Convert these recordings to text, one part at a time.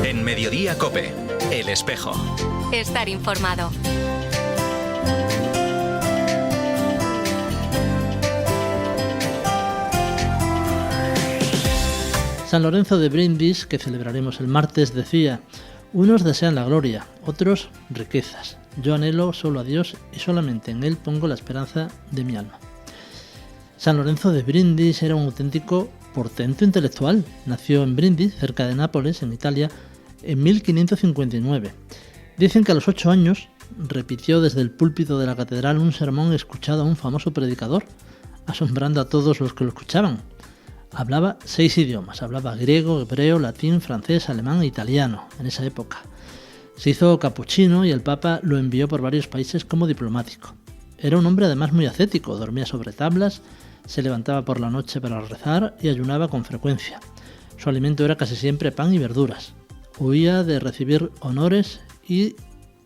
En Mediodía COPE, El Espejo. Estar informado. San Lorenzo de Brindis, que celebraremos el martes, decía: unos desean la gloria, otros riquezas. Yo anhelo solo a Dios y solamente en Él pongo la esperanza de mi alma. San Lorenzo de Brindis era un auténtico portento intelectual. Nació en Brindis, cerca de Nápoles, en Italia, en 1559. Dicen que a los 8 años repitió desde el púlpito de la catedral un sermón escuchado a un famoso predicador, asombrando a todos los que lo escuchaban. Hablaba 6 idiomas, hablaba griego, hebreo, latín, francés, alemán e italiano en esa época. Se hizo capuchino y el Papa lo envió por varios países como diplomático. Era un hombre además muy ascético, dormía sobre tablas, se levantaba por la noche para rezar y ayunaba con frecuencia. Su alimento era casi siempre pan y verduras. Huía de recibir honores y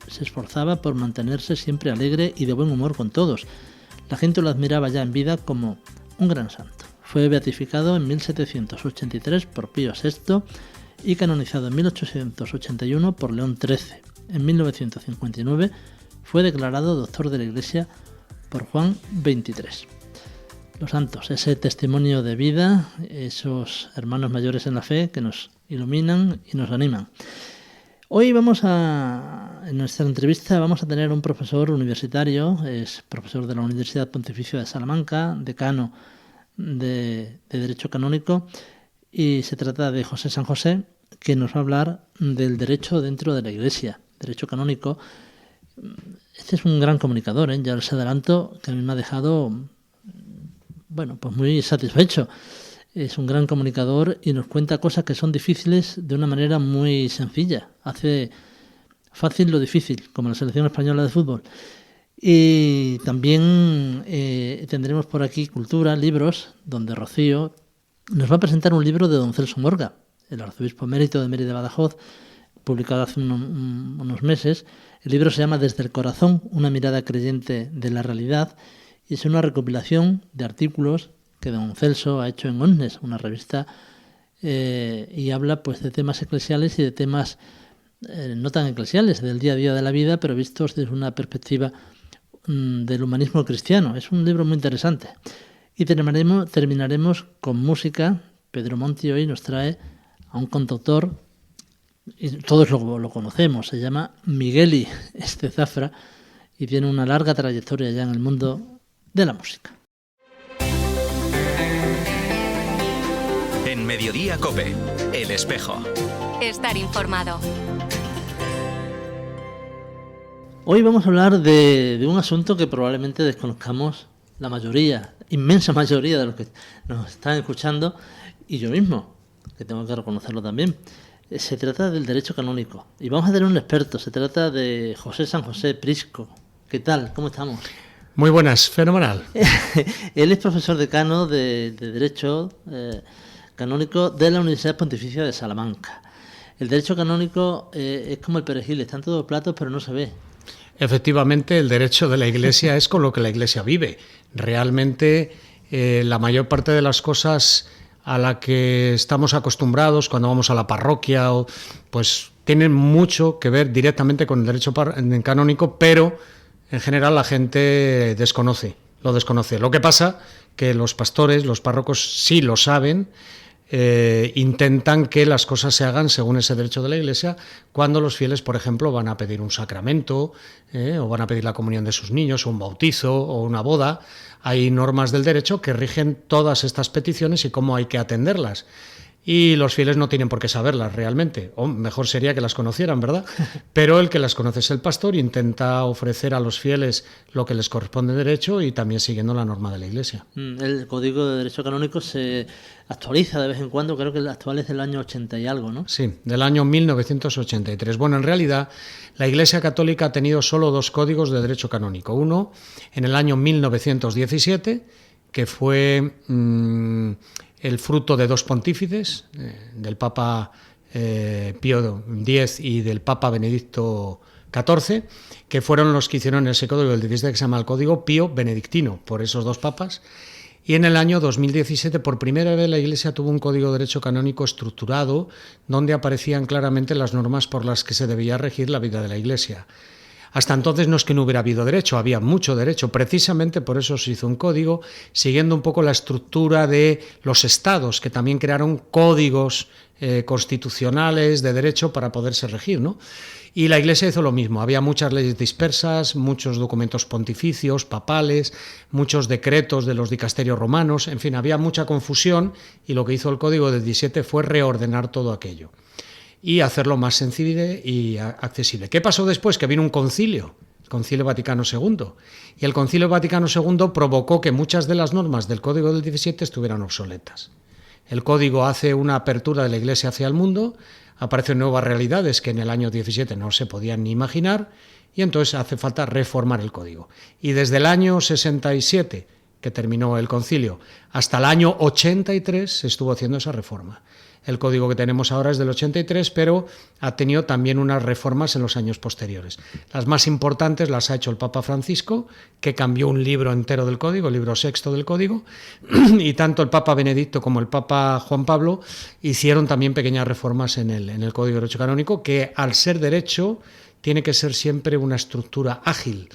se esforzaba por mantenerse siempre alegre y de buen humor con todos. La gente lo admiraba ya en vida como un gran santo. Fue beatificado en 1783 por Pío VI y canonizado en 1881 por León XIII. En 1959 fue declarado doctor de la Iglesia por Juan XXIII. Los santos, ese testimonio de vida, esos hermanos mayores en la fe que nos iluminan y nos animan. Hoy en nuestra entrevista vamos a tener un profesor universitario, es profesor de la Universidad Pontificia de Salamanca, decano de Derecho Canónico, y se trata de José San José, que nos va a hablar del derecho dentro de la Iglesia, derecho canónico. Este es un gran comunicador, ya les adelanto que a mí me ha dejado pues muy satisfecho. Es un gran comunicador y nos cuenta cosas que son difíciles de una manera muy sencilla. Hace fácil lo difícil, como la selección española de fútbol. Y también tendremos por aquí cultura, libros, donde Rocío nos va a presentar un libro de don Celso Morga, el arzobispo emérito de Mérida Badajoz, publicado hace unos meses. El libro se llama Desde el corazón, una mirada creyente de la realidad, y es una recopilación de artículos que don Celso ha hecho en Onnes, una revista, y habla pues de temas eclesiales y de temas no tan eclesiales, del día a día de la vida, pero vistos desde una perspectiva del humanismo cristiano. Es un libro muy interesante. Y terminaremos con música. Pedro Monti hoy nos trae a un cantautor, y todos lo conocemos, se llama Migueli Zafra, y tiene una larga trayectoria ya en el mundo de la música. En Mediodía COPE, El Espejo. Estar informado. Hoy vamos a hablar de un asunto que probablemente desconozcamos la mayoría, inmensa mayoría de los que nos están escuchando, y yo mismo, que tengo que reconocerlo también. Se trata del derecho canónico. Y vamos a tener un experto, se trata de José San José Prisco. ¿Qué tal? ¿Cómo estamos? Muy buenas, fenomenal. Él es profesor decano de Derecho Canónico de la Universidad Pontificia de Salamanca. El derecho canónico es como el perejil, está en todos los platos, pero no se ve. Efectivamente, el derecho de la Iglesia es con lo que la Iglesia vive. Realmente, la mayor parte de las cosas a las que estamos acostumbrados cuando vamos a la parroquia, pues tienen mucho que ver directamente con el derecho canónico, pero en general la gente lo desconoce. Lo que pasa que los pastores, los párrocos sí lo saben, intentan que las cosas se hagan según ese derecho de la Iglesia cuando los fieles, por ejemplo, van a pedir un sacramento o van a pedir la comunión de sus niños o un bautizo o una boda. Hay normas del derecho que rigen todas estas peticiones y cómo hay que atenderlas. Y los fieles no tienen por qué saberlas realmente, o mejor sería que las conocieran, ¿verdad? Pero el que las conoce es el pastor, intenta ofrecer a los fieles lo que les corresponde de derecho y también siguiendo la norma de la Iglesia. El Código de Derecho Canónico se actualiza de vez en cuando, creo que el actual es del año 80 y algo, ¿no? Sí, del año 1983. Bueno, en realidad la Iglesia Católica ha tenido solo 2 códigos de derecho canónico. Uno en el año 1917, que fue el fruto de 2 pontífices, del Papa Pío X y del Papa Benedicto XIV, que fueron los que hicieron ese código del 17 que se llama el Código Pío Benedictino, por esos 2 papas. Y en el año 2017, por primera vez, la Iglesia tuvo un código de derecho canónico estructurado donde aparecían claramente las normas por las que se debía regir la vida de la Iglesia. Hasta entonces no es que no hubiera habido derecho, había mucho derecho. Precisamente por eso se hizo un código, siguiendo un poco la estructura de los estados, que también crearon códigos constitucionales de derecho para poderse regir, ¿no? Y la Iglesia hizo lo mismo. Había muchas leyes dispersas, muchos documentos pontificios, papales, muchos decretos de los dicasterios romanos, en fin, había mucha confusión y lo que hizo el Código del 17 fue reordenar todo aquello y hacerlo más sensible y accesible. ¿Qué pasó después? Que vino un concilio, el Concilio Vaticano II, y el Concilio Vaticano II provocó que muchas de las normas del Código del 17 estuvieran obsoletas. El Código hace una apertura de la Iglesia hacia el mundo, aparecen nuevas realidades que en el año 17 no se podían ni imaginar, y entonces hace falta reformar el Código. Y desde el año 67, que terminó el concilio, hasta el año 83 se estuvo haciendo esa reforma. El código que tenemos ahora es del 83, pero ha tenido también unas reformas en los años posteriores. Las más importantes las ha hecho el Papa Francisco, que cambió un libro entero del código, el libro sexto del código, y tanto el Papa Benedicto como el Papa Juan Pablo hicieron también pequeñas reformas en el Código de Derecho Canónico, que al ser derecho tiene que ser siempre una estructura ágil,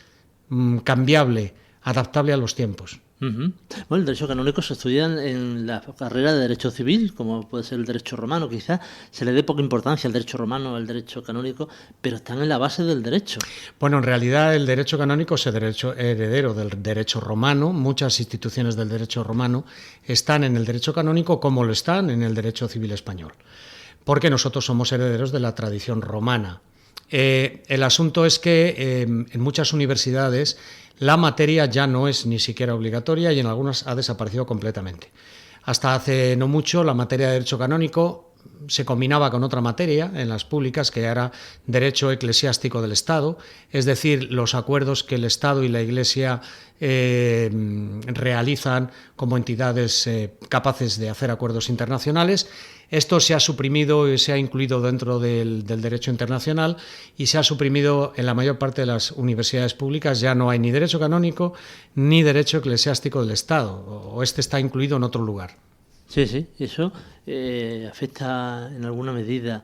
cambiable, adaptable a los tiempos. Bueno, el derecho canónico se estudia en la carrera de derecho civil, como puede ser el derecho romano. Quizás se le dé poca importancia al derecho romano, al derecho canónico, pero están en la base del derecho. Bueno, en realidad el derecho canónico es el derecho heredero del derecho romano. Muchas instituciones del derecho romano están en el derecho canónico como lo están en el derecho civil español, porque nosotros somos herederos de la tradición romana. El asunto es que en muchas universidades la materia ya no es ni siquiera obligatoria y en algunas ha desaparecido completamente. Hasta hace no mucho la materia de derecho canónico se combinaba con otra materia en las públicas que era derecho eclesiástico del Estado, es decir, los acuerdos que el Estado y la Iglesia realizan como entidades capaces de hacer acuerdos internacionales. Esto se ha suprimido y se ha incluido dentro del derecho internacional y se ha suprimido en la mayor parte de las universidades públicas. Ya no hay ni derecho canónico ni derecho eclesiástico del Estado, o este está incluido en otro lugar. Sí, eso afecta en alguna medida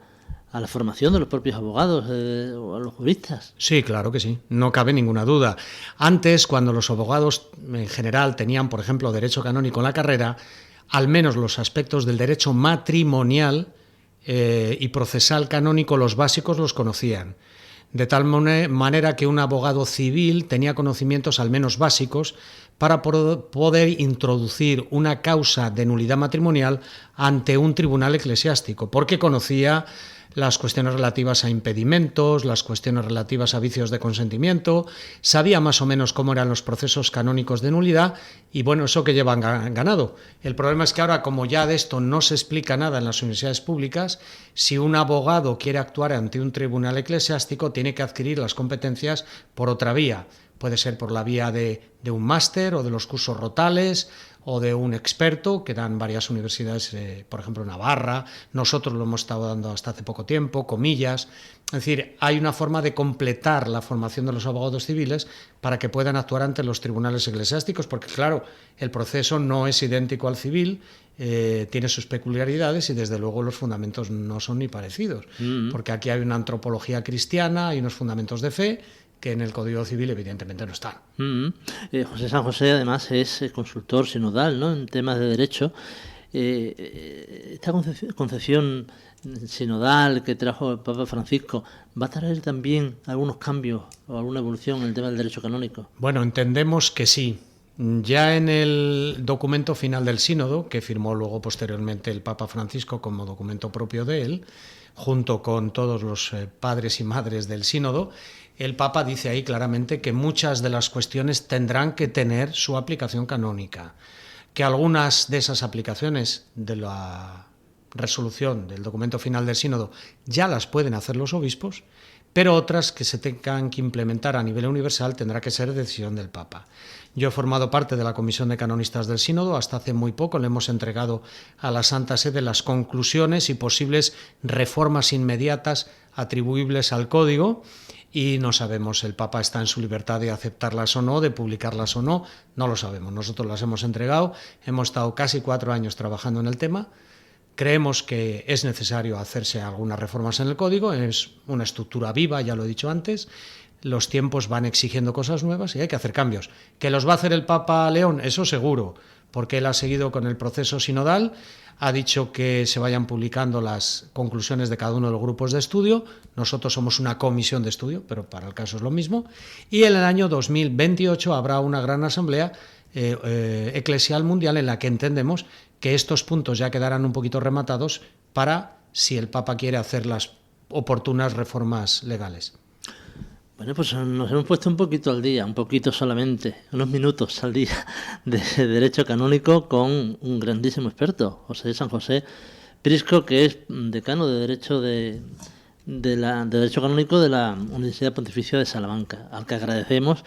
a la formación de los propios abogados o a los juristas. Sí, claro que sí, no cabe ninguna duda. Antes, cuando los abogados en general tenían, por ejemplo, derecho canónico en la carrera, al menos los aspectos del derecho matrimonial y procesal canónico, los básicos los conocían. De tal manera que un abogado civil tenía conocimientos al menos básicos para poder introducir una causa de nulidad matrimonial ante un tribunal eclesiástico, porque conocía las cuestiones relativas a impedimentos, las cuestiones relativas a vicios de consentimiento, sabía más o menos cómo eran los procesos canónicos de nulidad y bueno, eso que llevan ganado. El problema es que ahora, como ya de esto no se explica nada en las universidades públicas, si un abogado quiere actuar ante un tribunal eclesiástico tiene que adquirir las competencias por otra vía. Puede ser por la vía de un máster o de los cursos rotales o de un experto que dan varias universidades, por ejemplo Navarra, nosotros lo hemos estado dando hasta hace poco tiempo, Comillas. Es decir, hay una forma de completar la formación de los abogados civiles para que puedan actuar ante los tribunales eclesiásticos, porque claro, el proceso no es idéntico al civil, tiene sus peculiaridades y desde luego los fundamentos no son ni parecidos, porque aquí hay una antropología cristiana, hay unos fundamentos de fe, que en el Código Civil evidentemente no están. José San José además es consultor sinodal, ¿no?, en temas de derecho. Esta concepción sinodal que trajo el Papa Francisco, ¿va a traer también algunos cambios o alguna evolución en el tema del derecho canónico? Bueno, entendemos que sí. Ya en el documento final del sínodo, que firmó luego posteriormente el Papa Francisco como documento propio de él, junto con todos los padres y madres del sínodo, el Papa dice ahí claramente que muchas de las cuestiones tendrán que tener su aplicación canónica, que algunas de esas aplicaciones de la resolución del documento final del sínodo ya las pueden hacer los obispos, pero otras que se tengan que implementar a nivel universal tendrá que ser decisión del Papa. Yo he formado parte de la Comisión de Canonistas del Sínodo, hasta hace muy poco le hemos entregado a la Santa Sede las conclusiones y posibles reformas inmediatas atribuibles al Código, y no sabemos, el Papa está en su libertad de aceptarlas o no, de publicarlas o no, no lo sabemos. Nosotros las hemos entregado, hemos estado casi 4 años trabajando en el tema, creemos que es necesario hacerse algunas reformas en el código, es una estructura viva, ya lo he dicho antes, los tiempos van exigiendo cosas nuevas y hay que hacer cambios. ¿Que los va a hacer el Papa León? Eso seguro, porque él ha seguido con el proceso sinodal, ha dicho que se vayan publicando las conclusiones de cada uno de los grupos de estudio. Nosotros somos una comisión de estudio, pero para el caso es lo mismo. Y en el año 2028 habrá una gran asamblea eclesial mundial en la que entendemos que estos puntos ya quedarán un poquito rematados para, si el Papa quiere, hacer las oportunas reformas legales. Bueno, pues nos hemos puesto un poquito al día, un poquito solamente, unos minutos al día de Derecho Canónico con un grandísimo experto, José San José Prisco, que es decano de Derecho de Derecho Canónico de la Universidad Pontificia de Salamanca, al que agradecemos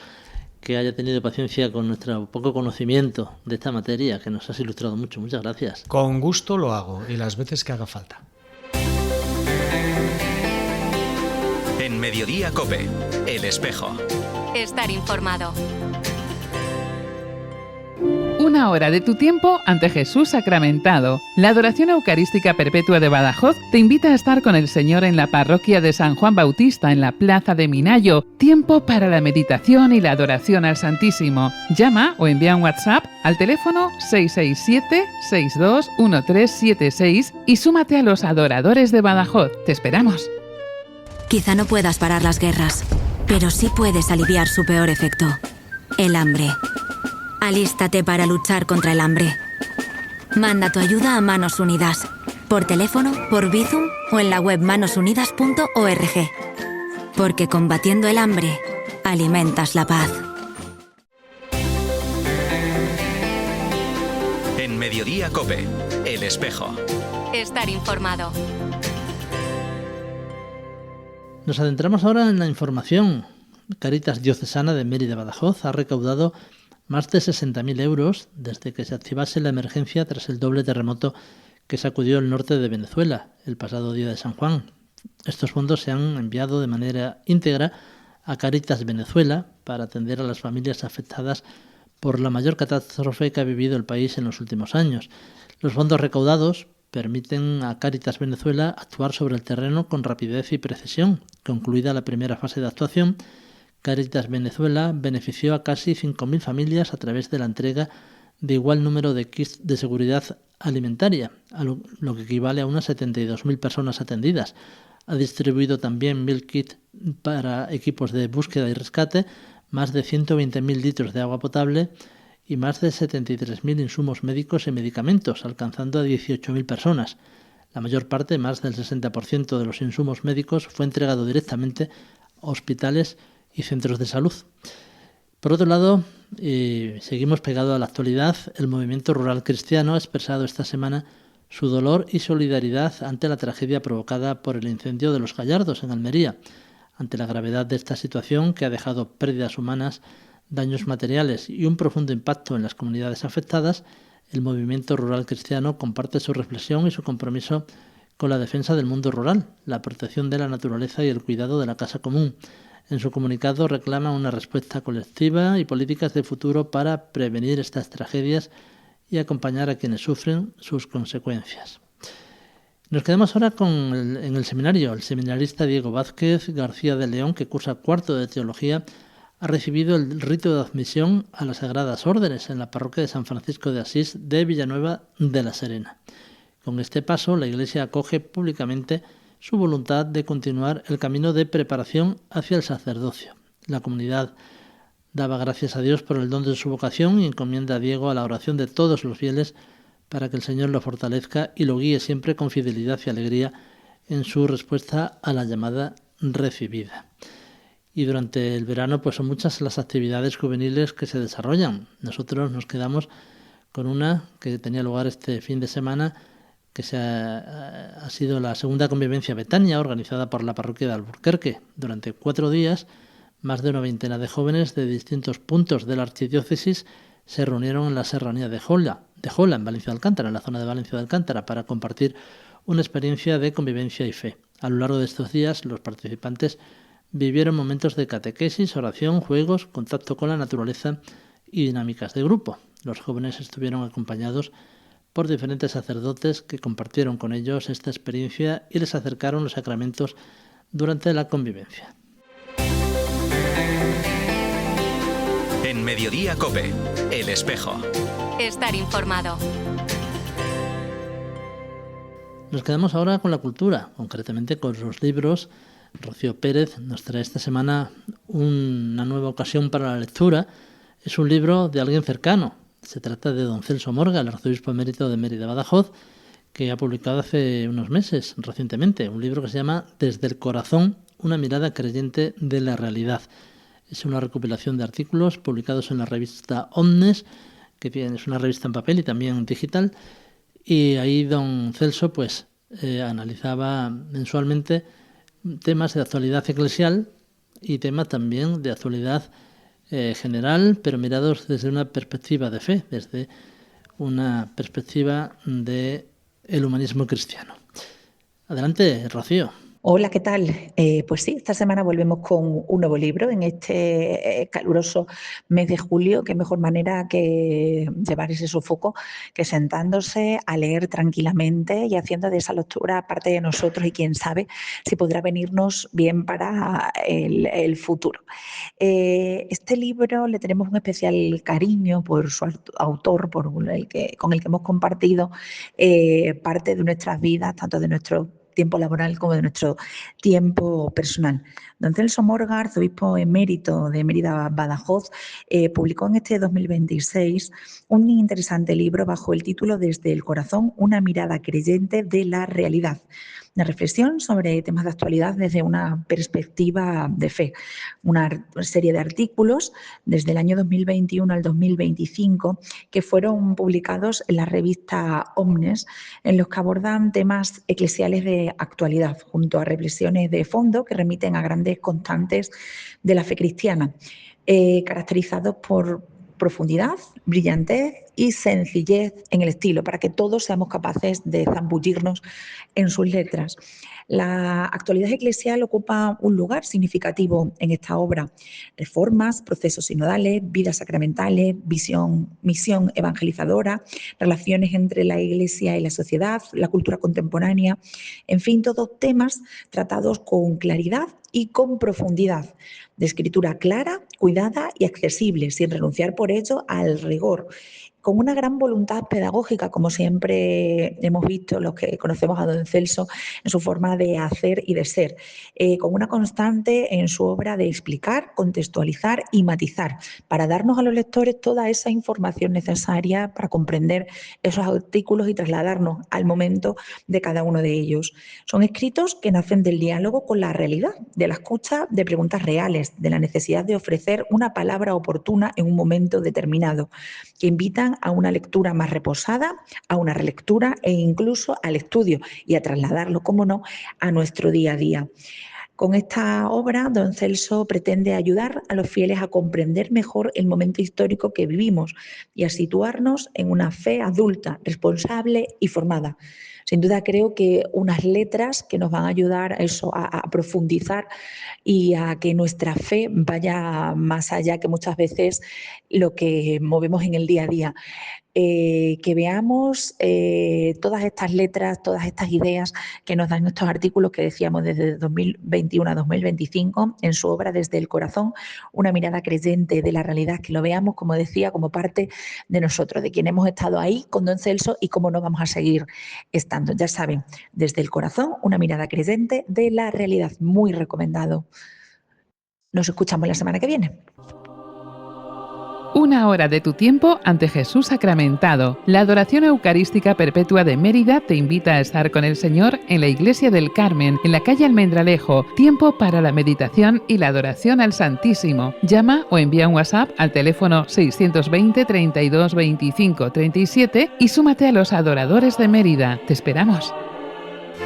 que haya tenido paciencia con nuestro poco conocimiento de esta materia, que nos has ilustrado mucho. Muchas gracias. Con gusto lo hago y las veces que haga falta. En Mediodía COPE, El Espejo. Estar informado. Una hora de tu tiempo ante Jesús sacramentado. La Adoración Eucarística Perpetua de Badajoz te invita a estar con el Señor en la parroquia de San Juan Bautista, en la Plaza de Minayo. Tiempo para la meditación y la adoración al Santísimo. Llama o envía un WhatsApp al teléfono 667-621376 y súmate a los adoradores de Badajoz. Te esperamos. Quizá no puedas parar las guerras, pero sí puedes aliviar su peor efecto, el hambre. Alístate para luchar contra el hambre. Manda tu ayuda a Manos Unidas, por teléfono, por Bizum o en la web manosunidas.org. Porque combatiendo el hambre, alimentas la paz. En Mediodía COPE, El Espejo. Estar informado. Nos adentramos ahora en la información. Cáritas Diocesana de Mérida Badajoz ha recaudado más de 60.000 euros desde que se activase la emergencia tras el doble terremoto que sacudió el norte de Venezuela el pasado día de San Juan. Estos fondos se han enviado de manera íntegra a Cáritas Venezuela para atender a las familias afectadas por la mayor catástrofe que ha vivido el país en los últimos años. Los fondos recaudados permiten a Cáritas Venezuela actuar sobre el terreno con rapidez y precisión. Concluida la primera fase de actuación, Cáritas Venezuela benefició a casi 5.000 familias a través de la entrega de igual número de kits de seguridad alimentaria, a lo que equivale a unas 72.000 personas atendidas. Ha distribuido también 1.000 kits para equipos de búsqueda y rescate, más de 120.000 litros de agua potable y más de 73.000 insumos médicos y medicamentos, alcanzando a 18.000 personas. La mayor parte, más del 60% de los insumos médicos, fue entregado directamente a hospitales y centros de salud. Por otro lado, seguimos pegados a la actualidad. El movimiento rural cristiano ha expresado esta semana su dolor y solidaridad ante la tragedia provocada por el incendio de Los Gallardos en Almería. Ante la gravedad de esta situación, que ha dejado pérdidas humanas, daños materiales y un profundo impacto en las comunidades afectadas, el movimiento rural cristiano comparte su reflexión y su compromiso con la defensa del mundo rural, la protección de la naturaleza y el cuidado de la casa común. En su comunicado reclama una respuesta colectiva y políticas de futuro para prevenir estas tragedias y acompañar a quienes sufren sus consecuencias. Nos quedamos ahora en el seminario. El seminarista Diego Vázquez García de León, que cursa cuarto de Teología, ha recibido el rito de admisión a las Sagradas Órdenes en la parroquia de San Francisco de Asís de Villanueva de la Serena. Con este paso, la Iglesia acoge públicamente su voluntad de continuar el camino de preparación hacia el sacerdocio. La comunidad daba gracias a Dios por el don de su vocación y encomienda a Diego a la oración de todos los fieles para que el Señor lo fortalezca y lo guíe siempre con fidelidad y alegría en su respuesta a la llamada recibida. Y durante el verano pues son muchas las actividades juveniles que se desarrollan. Nosotros nos quedamos con una que tenía lugar este fin de semana, que ha sido la segunda convivencia Betania, organizada por la parroquia de Alburquerque. Durante 4 días, más de una veintena de jóvenes de distintos puntos de la archidiócesis se reunieron en la serranía de Jola, en Valencia de Alcántara, en la zona de Valencia de Alcántara, para compartir una experiencia de convivencia y fe. A lo largo de estos días, los participantes vivieron momentos de catequesis, oración, juegos, contacto con la naturaleza y dinámicas de grupo. Los jóvenes estuvieron acompañados por diferentes sacerdotes que compartieron con ellos esta experiencia y les acercaron los sacramentos durante la convivencia. En Mediodía COPE, El Espejo. Estar informado. Nos quedamos ahora con la cultura, concretamente con los libros. Rocío Pérez nos trae esta semana una nueva ocasión para la lectura. Es un libro de alguien cercano. Se trata de don Celso Morga, el arzobispo emérito de Mérida-Badajoz, que ha publicado hace unos meses, recientemente, un libro que se llama Desde el corazón, una mirada creyente de la realidad. Es una recopilación de artículos publicados en la revista Omnes, que es una revista en papel y también digital, y ahí don Celso analizaba mensualmente temas de actualidad eclesial y temas también de actualidad general, pero mirados desde una perspectiva de fe, desde una perspectiva del humanismo cristiano. Adelante, Rocío. Hola, ¿qué tal? Pues sí, esta semana volvemos con un nuevo libro en este caluroso mes de julio. Qué mejor manera que llevar ese sofoco que sentándose a leer tranquilamente y haciendo de esa lectura parte de nosotros y quién sabe si podrá venirnos bien para el futuro. Este libro le tenemos un especial cariño por su autor, con el que hemos compartido parte de nuestras vidas, tanto de nuestro tiempo laboral como de nuestro tiempo personal. Don Celso Morga, arzobispo emérito de Mérida-Badajoz, publicó en este 2026 un interesante libro bajo el título Desde el corazón, una mirada creyente de la realidad. Una reflexión sobre temas de actualidad desde una perspectiva de fe. Una serie de artículos desde el año 2021 al 2025 que fueron publicados en la revista Omnes, en los que abordan temas eclesiales de actualidad, junto a reflexiones de fondo que remiten a grandes constantes de la fe cristiana, caracterizados por profundidad, brillantez y sencillez en el estilo, para que todos seamos capaces de zambullirnos en sus letras. La actualidad eclesial ocupa un lugar significativo en esta obra. Reformas, procesos sinodales, vidas sacramentales, misión evangelizadora, relaciones entre la Iglesia y la sociedad, la cultura contemporánea, en fin, todos temas tratados con claridad y con profundidad, de escritura clara, cuidada y accesible, sin renunciar por ello al rigor, con una gran voluntad pedagógica, como siempre hemos visto los que conocemos a don Celso en su forma de hacer y de ser, con una constante en su obra de explicar, contextualizar y matizar, para darnos a los lectores toda esa información necesaria para comprender esos artículos y trasladarnos al momento de cada uno de ellos. Son escritos que nacen del diálogo con la realidad, de la escucha de preguntas reales, de la necesidad de ofrecer una palabra oportuna en un momento determinado, que invitan a una lectura más reposada, a una relectura e incluso al estudio y a trasladarlo, cómo no, a nuestro día a día. Con esta obra, don Celso pretende ayudar a los fieles a comprender mejor el momento histórico que vivimos y a situarnos en una fe adulta, responsable y formada. Sin duda creo que unas letras que nos van a ayudar a eso, a profundizar y a que nuestra fe vaya más allá que muchas veces lo que movemos en el día a día. Que veamos todas estas letras, todas estas ideas que nos dan estos artículos que decíamos desde 2021 a 2025 en su obra Desde el corazón, una mirada creyente de la realidad, que lo veamos, como decía, como parte de nosotros, de quien hemos estado ahí con don Celso y cómo no vamos a seguir estando. Ya saben, Desde el corazón, una mirada creyente de la realidad. Muy recomendado. Nos escuchamos la semana que viene. Una hora de tu tiempo ante Jesús sacramentado. La adoración eucarística perpetua de Mérida te invita a estar con el Señor en la Iglesia del Carmen, en la calle Almendralejo. Tiempo para la meditación y la adoración al Santísimo. Llama o envía un WhatsApp al teléfono 620 32 25 37 y súmate a los adoradores de Mérida. Te esperamos.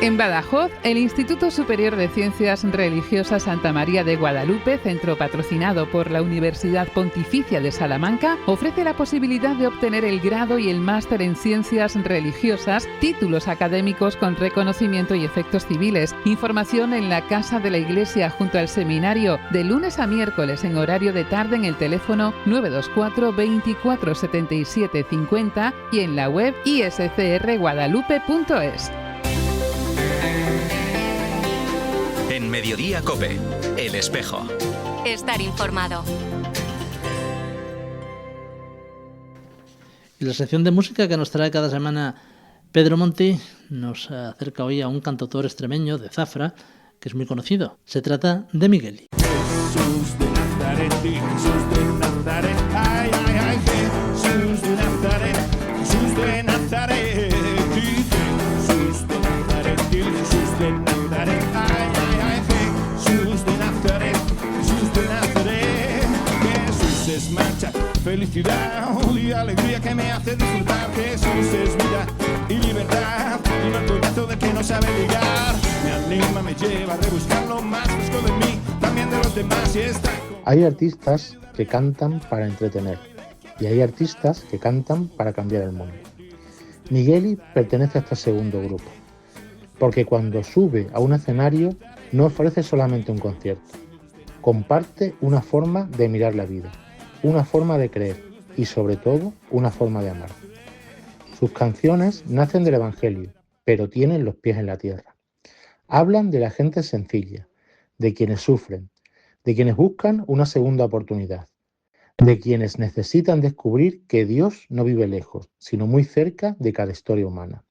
En Badajoz, el Instituto Superior de Ciencias Religiosas Santa María de Guadalupe, centro patrocinado por la Universidad Pontificia de Salamanca, ofrece la posibilidad de obtener el grado y el máster en Ciencias Religiosas, títulos académicos con reconocimiento y efectos civiles. Información en la Casa de la Iglesia junto al seminario, de lunes a miércoles en horario de tarde en el teléfono 924 24 77 50 y en la web iscrguadalupe.es. En Mediodía COPE, El Espejo. Estar informado. Y la sección de música que nos trae cada semana Pedro Monti nos acerca hoy a un cantautor extremeño de Zafra que es muy conocido. Se trata de Migueli. Jesús de Nazaret, Jesús de Nazaret, ay, ay, ay, Jesús de Nazaret, Jesús de Nazaret, Jesús de Nazaret, Jesús de Nazaret, ay, ay, ay, Jesús de Nazaret, Jesús de Nazaret, Jesús es marcha, felicidad y alegría que me hace disfrutar, Jesús es vida y libertad, y no el coñazo de que no sabe ligar, me anima, me lleva a rebuscar lo más fresco de mí, también de los demás y está. Hay artistas que cantan para entretener y hay artistas que cantan para cambiar el mundo. Migueli pertenece a este segundo grupo, porque cuando sube a un escenario no ofrece solamente un concierto, comparte una forma de mirar la vida, una forma de creer y sobre todo una forma de amar. Sus canciones nacen del Evangelio, pero tienen los pies en la tierra. Hablan de la gente sencilla, de quienes sufren, de quienes buscan una segunda oportunidad, de quienes necesitan descubrir que Dios no vive lejos, sino muy cerca de cada historia humana.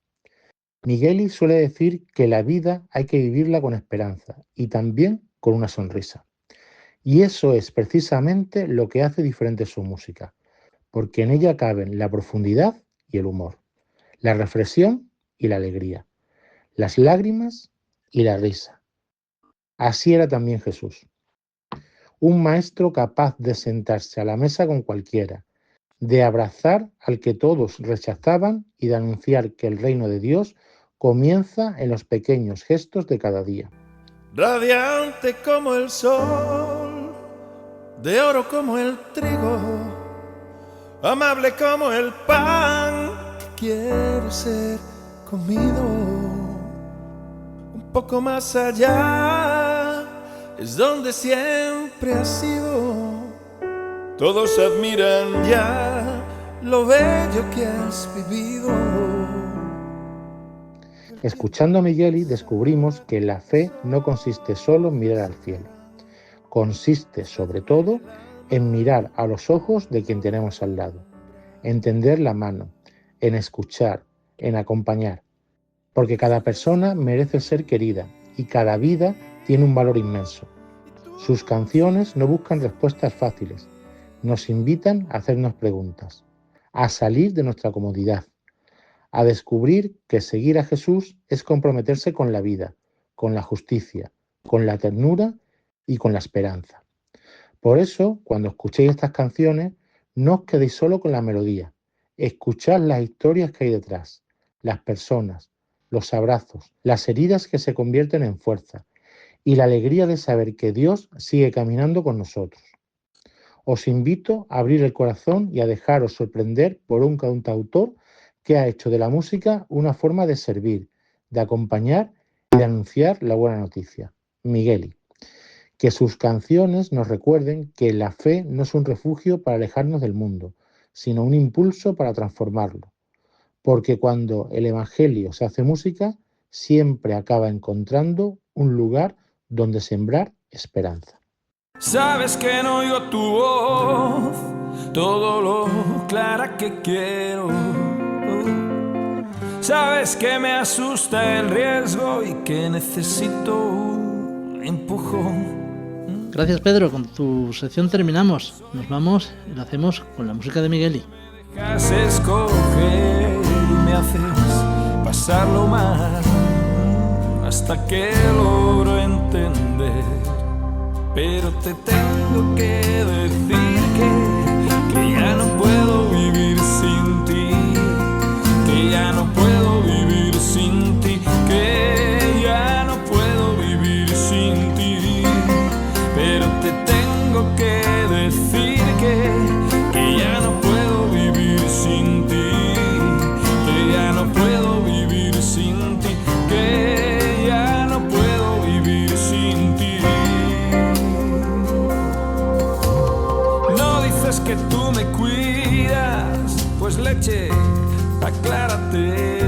Migueli suele decir que la vida hay que vivirla con esperanza y también con una sonrisa. Y eso es precisamente lo que hace diferente su música, porque en ella caben la profundidad y el humor, la reflexión y la alegría, las lágrimas y la risa. Así era también Jesús. Un maestro capaz de sentarse a la mesa con cualquiera, de abrazar al que todos rechazaban y de anunciar que el reino de Dios comienza en los pequeños gestos de cada día. Radiante como el sol, de oro como el trigo, amable como el pan, quiero ser comido. Un poco más allá es donde siempre has sido. Todos admiran ya lo bello que has vivido. Escuchando a Migueli descubrimos que la fe no consiste solo en mirar al cielo. Consiste sobre todo en mirar a los ojos de quien tenemos al lado, en tender la mano, en escuchar, en acompañar. Porque cada persona merece ser querida y cada vida tiene un valor inmenso. Sus canciones no buscan respuestas fáciles, nos invitan a hacernos preguntas, a salir de nuestra comodidad, a descubrir que seguir a Jesús es comprometerse con la vida, con la justicia, con la ternura y con la esperanza. Por eso, cuando escuchéis estas canciones, no os quedéis solo con la melodía, escuchad las historias que hay detrás, las personas, los abrazos, las heridas que se convierten en fuerza y la alegría de saber que Dios sigue caminando con nosotros. Os invito a abrir el corazón y a dejaros sorprender por un cantautor que ha hecho de la música una forma de servir, de acompañar y de anunciar la buena noticia. Migueli. Que sus canciones nos recuerden que la fe no es un refugio para alejarnos del mundo, sino un impulso para transformarlo. Porque cuando el Evangelio se hace música, siempre acaba encontrando un lugar donde sembrar esperanza. Sabes que no oigo tu voz, todo lo clara que quiero. Sabes que me asusta el riesgo y que necesito un empujón. Gracias, Pedro. Con tu sección terminamos. Nos vamos y lo hacemos con la música de Migueli. Me dejas escoger y me haces pasarlo mal hasta que logro entender. Pero te tengo que decir que ya no puedo vivir sin ti, que ya no puedo vivir sin ti, que leche, aclárate.